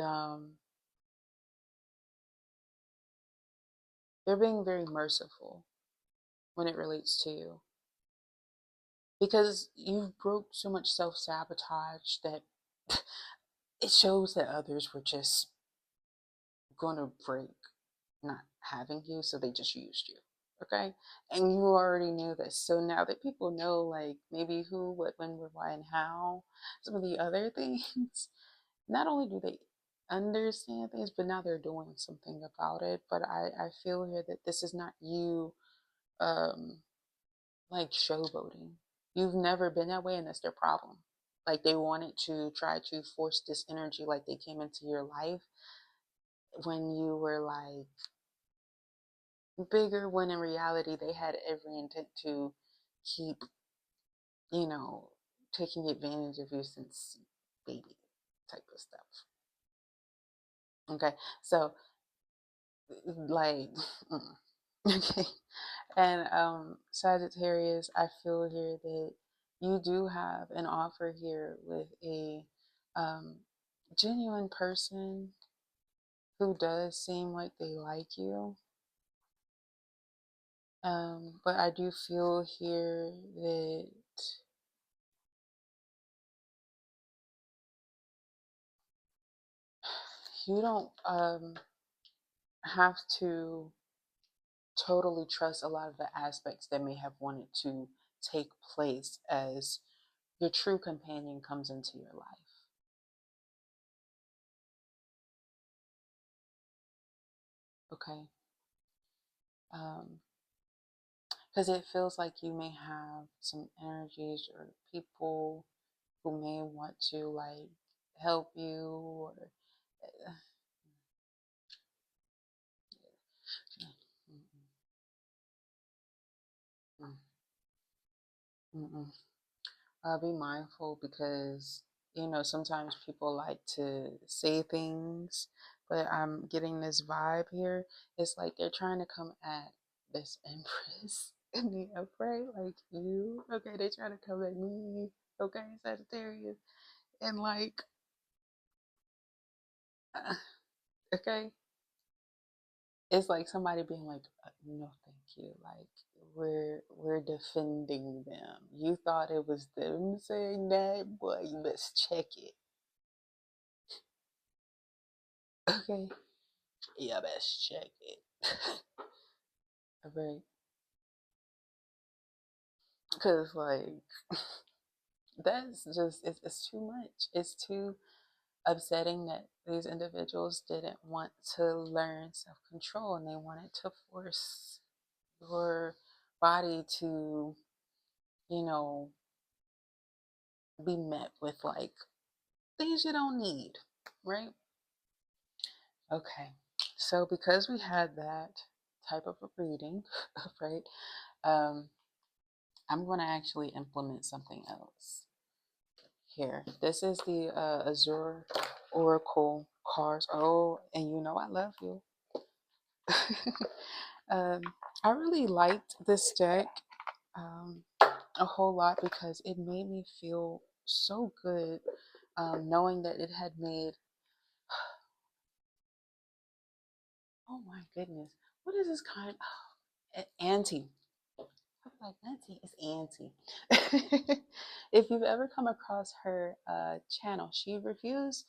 Speaker 1: they're being very merciful when it relates to you. Because you've broke so much self-sabotage that it shows that others were just going to break not having you, so they just used you. Okay? And you already knew this. So now that people know, like, maybe who, what, when, where, why, and how, some of the other things, not only do they understand things, but now they're doing something about it. But I feel here that this is not you, like, showboating. You've never been that way, and that's their problem. Like, they wanted to try to force this energy, like they came into your life when you were like bigger, when in reality they had every intent to keep, you know, taking advantage of you since baby type of stuff. Okay, so like, okay, and Sagittarius, I feel here that you do have an offer here with a um, genuine person who does seem like they like you. But I do feel here that you don't have to totally trust a lot of the aspects that may have wanted to take place as your true companion comes into your life. Okay. Because it feels like you may have some energies or people who may want to like help you or uh, mm-mm. Be mindful because sometimes people like to say things, but I'm getting this vibe here. It's like they're trying to come at this Empress and the Emperor, like you. Okay, they're trying to come at me. Okay, Sagittarius, and like, okay, it's like somebody being like, no, thank you. Like we're defending them. You thought it was them saying that, boy, you best check it. Okay. Yeah, best check it. Right. Because, like, that's just, it's too much. It's too upsetting that these individuals didn't want to learn self control and they wanted to force your body to, you know, be met with like things you don't need, right? Okay. So, because we had that type of a reading, right, um, I'm going to actually implement something else here. This is the Azure Oracle cards. Oh, and you know I love you. um, I really liked this deck a whole lot because it made me feel so good knowing that it had made, oh my goodness, what is this kind? Oh, Auntie. I'm like, Auntie is Auntie. If you've ever come across her channel, she reviews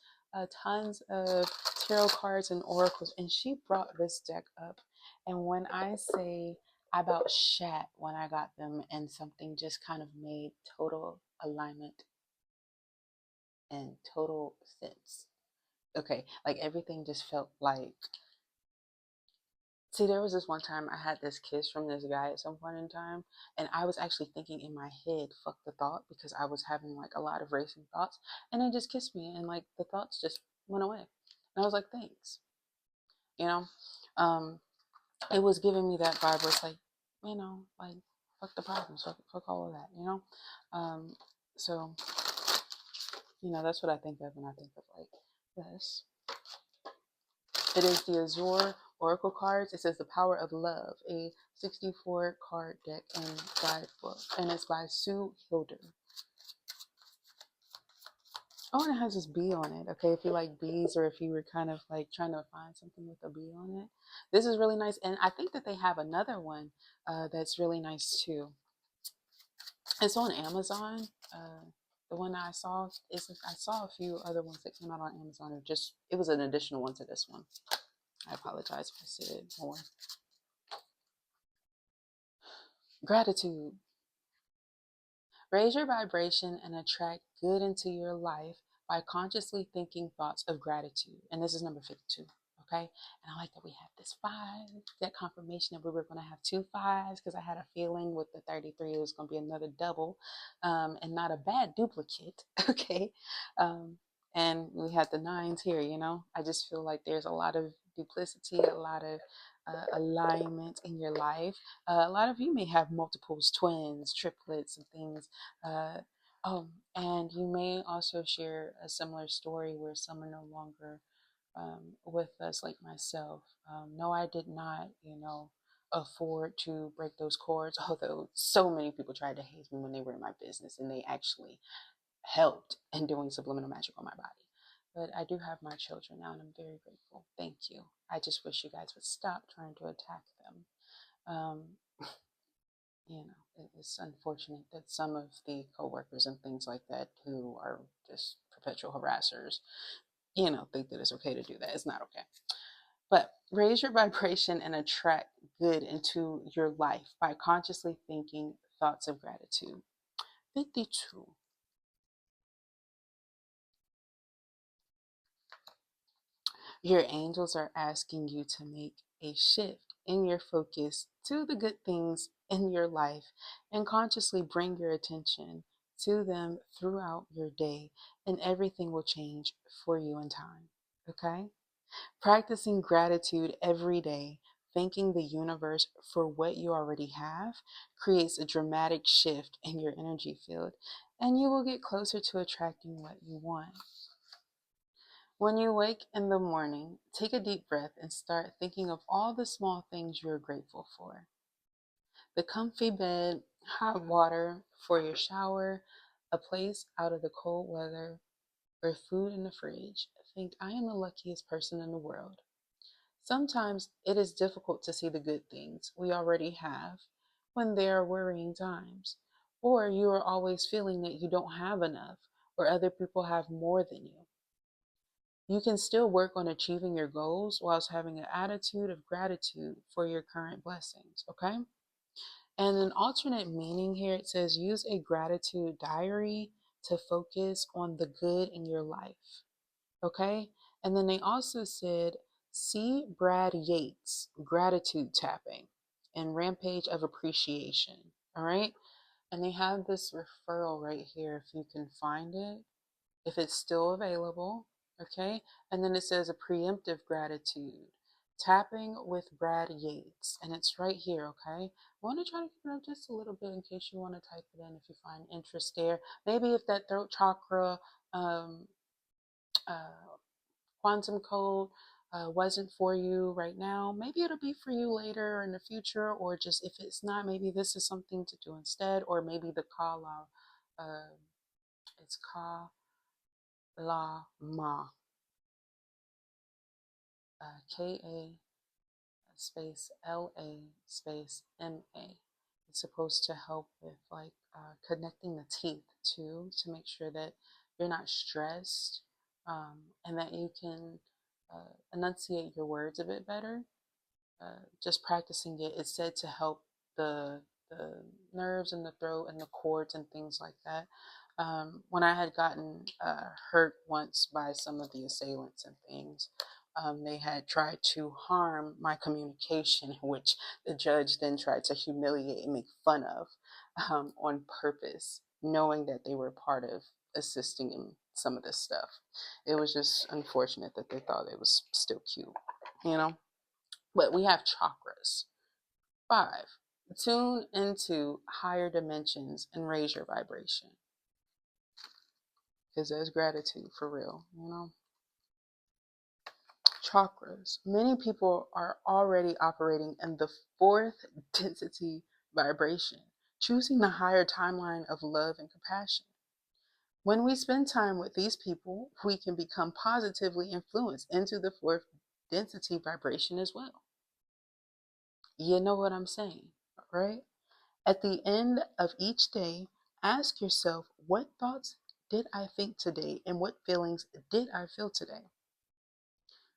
Speaker 1: tons of tarot cards and oracles, and she brought this deck up. And when I say I about shat when I got them, and something just kind of made total alignment and total sense. Okay, like everything just felt like. See, there was this one time I had this kiss from this guy at some point in time, and I was actually thinking in my head, fuck the thought, because I was having like a lot of racing thoughts, and he just kissed me, and like the thoughts just went away. And I was like, thanks. You know? Um, it was giving me that vibe where it's like, like, fuck the problems, fuck all of that, you know? Um, so, that's what I think of when I think of like this. It is the Azure Oracle cards. It says The Power of Love, a 64 card deck and guidebook. And it's by Sue Hilder. Oh, and it has this bee on it. Okay, if you like bees or if you were kind of like trying to find something with a bee on it. This is really nice. And I think that they have another one that's really nice too. It's on Amazon. The one I saw I saw a few other ones that came out on Amazon. It was an additional one to this one. I apologize if I said more. Gratitude. Raise your vibration and attract good into your life by consciously thinking thoughts of gratitude. And this is number 52. Okay. And I like that we have this 5, that confirmation that we were going to have 2 5s because I had a feeling with the 33 it was going to be another double and not a bad duplicate. Okay. And we had the 9s here, I just feel like there's a lot of duplicity, a lot of alignment in your life. A lot of you may have multiples, twins, triplets, and things. Uh, and you may also share a similar story where some are no longer with us, like myself. No, I did not, afford to break those cords, although so many people tried to hate me when they were in my business and they actually helped in doing subliminal magic on my body. But I do have my children now and I'm very grateful. Thank you. I just wish you guys would stop trying to attack them. It's unfortunate that some of the coworkers and things like that who are just perpetual harassers, think that it's okay to do that. It's not okay. But raise your vibration and attract good into your life by consciously thinking thoughts of gratitude. 52. Your angels are asking you to make a shift in your focus to the good things in your life and consciously bring your attention to them throughout your day, and everything will change for you in time. Okay? Practicing gratitude every day, thanking the universe for what you already have, creates a dramatic shift in your energy field, and you will get closer to attracting what you want. When you wake in the morning, take a deep breath and start thinking of all the small things you're grateful for. The comfy bed, hot water for your shower, a place out of the cold weather, or food in the fridge. Think, I am the luckiest person in the world. Sometimes it is difficult to see the good things we already have when there are worrying times, or you are always feeling that you don't have enough or other people have more than you. You can still work on achieving your goals whilst having an attitude of gratitude for your current blessings, okay? And an alternate meaning here, it says use a gratitude diary to focus on the good in your life, okay? And then they also said, see Brad Yates' gratitude tapping and rampage of appreciation, all right? And they have this referral right here if you can find it, if it's still available, okay? And then it says a preemptive gratitude, tapping with Brad Yates, and it's right here, okay? I want to try to get it up just a little bit in case you want to type it in if you find interest there. Maybe if that throat chakra um, uh, quantum code wasn't for you right now, maybe it'll be for you later in the future, or just if it's not, maybe this is something to do instead, or maybe the Kala, it's Ka La Ma, Ka space La space Ma. It's supposed to help with like connecting the teeth too, to make sure that you're not stressed, and that you can enunciate your words a bit better. Just practicing it is said to help the nerves in the throat and the cords and things like that. When I had gotten hurt once by some of the assailants and things, they had tried to harm my communication, which the judge then tried to humiliate and make fun of on purpose, knowing that they were part of assisting in some of this stuff. It was just unfortunate that they thought it was still cute, you know? But we have chakras. 5, tune into higher dimensions and raise your vibration. Because there's gratitude for real, you know? Chakras. Many people are already operating in the 4th density vibration, choosing the higher timeline of love and compassion. When we spend time with these people, we can become positively influenced into the 4th density vibration as well. You know what I'm saying, right? At the end of each day, ask yourself, what thoughts did I think today and what feelings did I feel today?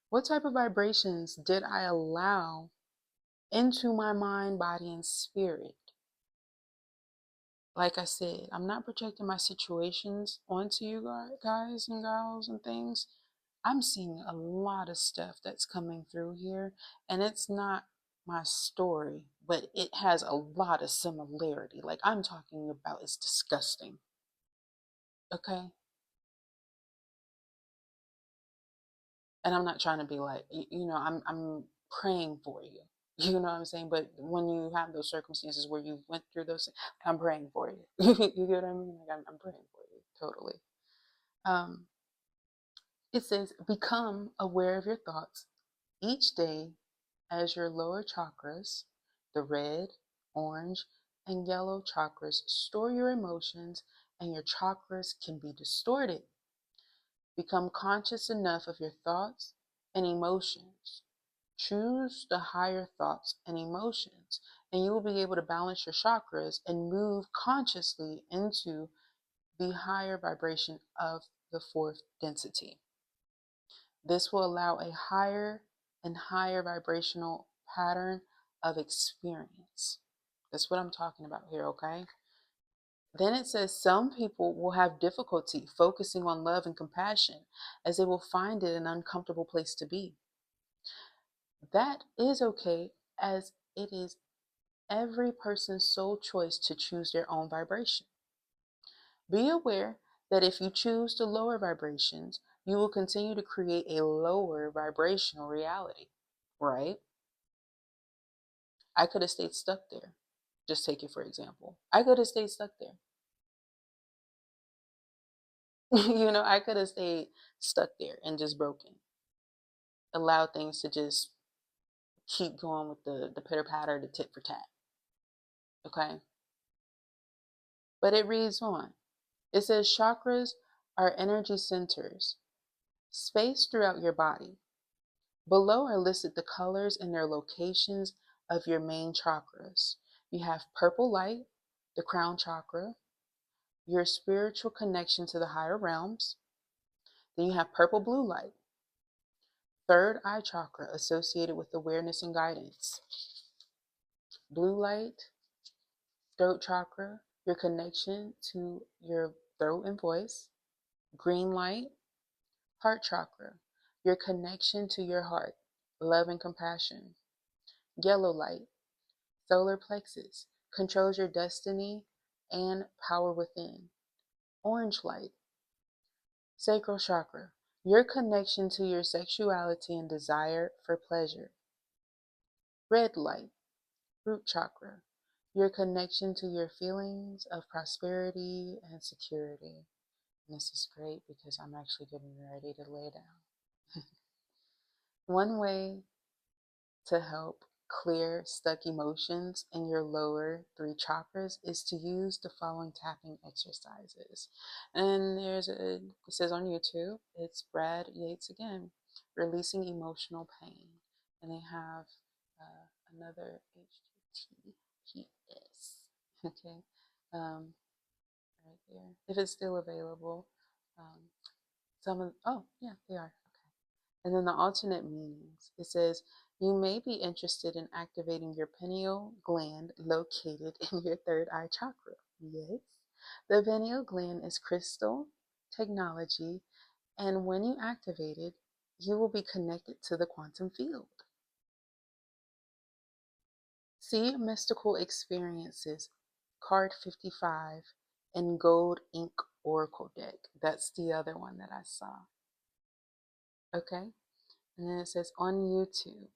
Speaker 1: What type of vibrations did I allow into my mind, body, and spirit? Like I said, I'm not projecting my situations onto you guys and gals and things. I'm seeing a lot of stuff that's coming through here, and it's not my story, but it has a lot of similarity. Like I'm talking about, it's disgusting. Okay? And I'm not trying to be like, I'm praying for you. You know what I'm saying? But when you have those circumstances where you went through those things, I'm praying for you. You get what I mean? Like I'm praying for you, totally. Um, it says, become aware of your thoughts each day as your lower chakras, the red, orange, and yellow chakras, store your emotions, and your chakras can be distorted. Become conscious enough of your thoughts and emotions. Choose the higher thoughts and emotions, and you will be able to balance your chakras and move consciously into the higher vibration of the 4th density. This will allow a higher and higher vibrational pattern of experience. That's what I'm talking about here, okay? Then it says some people will have difficulty focusing on love and compassion as they will find it an uncomfortable place to be. That is okay, as it is every person's sole choice to choose their own vibration. Be aware that if you choose the lower vibrations, you will continue to create a lower vibrational reality, right? I could have stayed stuck there. Just take it for example. I could have stayed stuck there. I could have stayed stuck there and just broken. Allow things to just keep going with the pitter patter, the tit for tat. Okay? But it reads on. It says chakras are energy centers spaced throughout your body. Below are listed the colors and their locations of your main chakras. You have purple light, the crown chakra, your spiritual connection to the higher realms. Then you have purple blue light, third eye chakra associated with awareness and guidance. Blue light, throat chakra, your connection to your throat and voice. Green light, heart chakra, your connection to your heart, love and compassion. Yellow light, solar plexus, controls your destiny and power within. Orange light, sacral chakra, your connection to your sexuality and desire for pleasure. Red light, root chakra, your connection to your feelings of prosperity and security. And this is great because I'm actually getting ready to lay down. One way to help clear stuck emotions in your lower three chakras is to use the following tapping exercises. And it says on YouTube, it's Brad Yates again, releasing emotional pain. And they have another HTTPS, okay, right there. If it's still available, oh yeah, they are. And then the alternate meanings, it says, you may be interested in activating your pineal gland located in your third eye chakra. Yes. The pineal gland is crystal technology, and when you activate it, you will be connected to the quantum field. See Mystical Experiences, card 55, and Gold Ink Oracle deck. That's the other one that I saw. Okay? And then it says on YouTube,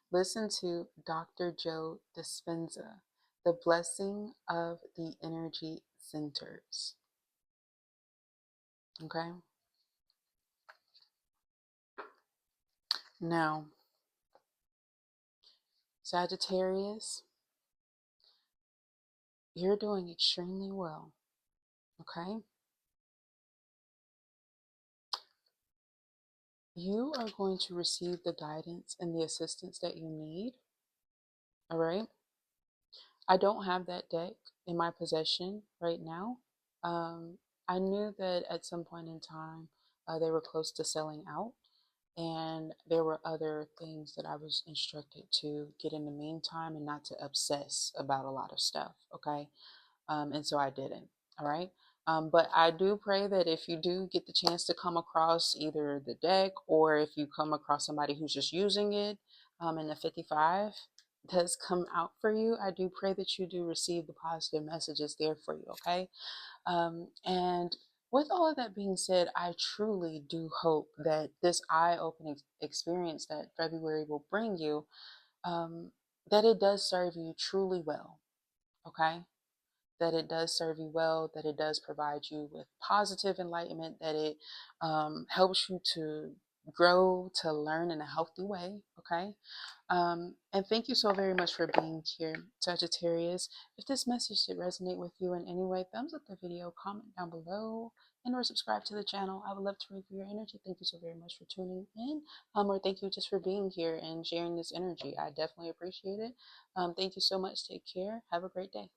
Speaker 1: listen to Dr. Joe Dispenza, The Blessing of the Energy Centers. Okay? Now, Sagittarius, you're doing extremely well. Okay? You are going to receive the guidance and the assistance that you need. All right? I don't have that deck in my possession right now. I knew that at some point in time they were close to selling out, and there were other things that I was instructed to get in the meantime and not to obsess about a lot of stuff. Okay. And so I didn't. All right. But I do pray that if you do get the chance to come across either the deck or if you come across somebody who's just using it, and the 55 does come out for you, I do pray that you do receive the positive messages there for you. Okay. And with all of that being said, I truly do hope that this eye-opening experience that February will bring you, that it does serve you truly well. Okay. That it does serve you well, that it does provide you with positive enlightenment, that it helps you to grow, to learn in a healthy way. Okay. And thank you so very much for being here, Sagittarius. If this message did resonate with you in any way, thumbs up the video, comment down below, and or subscribe to the channel. I would love to review your energy. Thank you so very much for tuning in. Or thank you just for being here and sharing this energy. I definitely appreciate it. Thank you so much. Take care. Have a great day.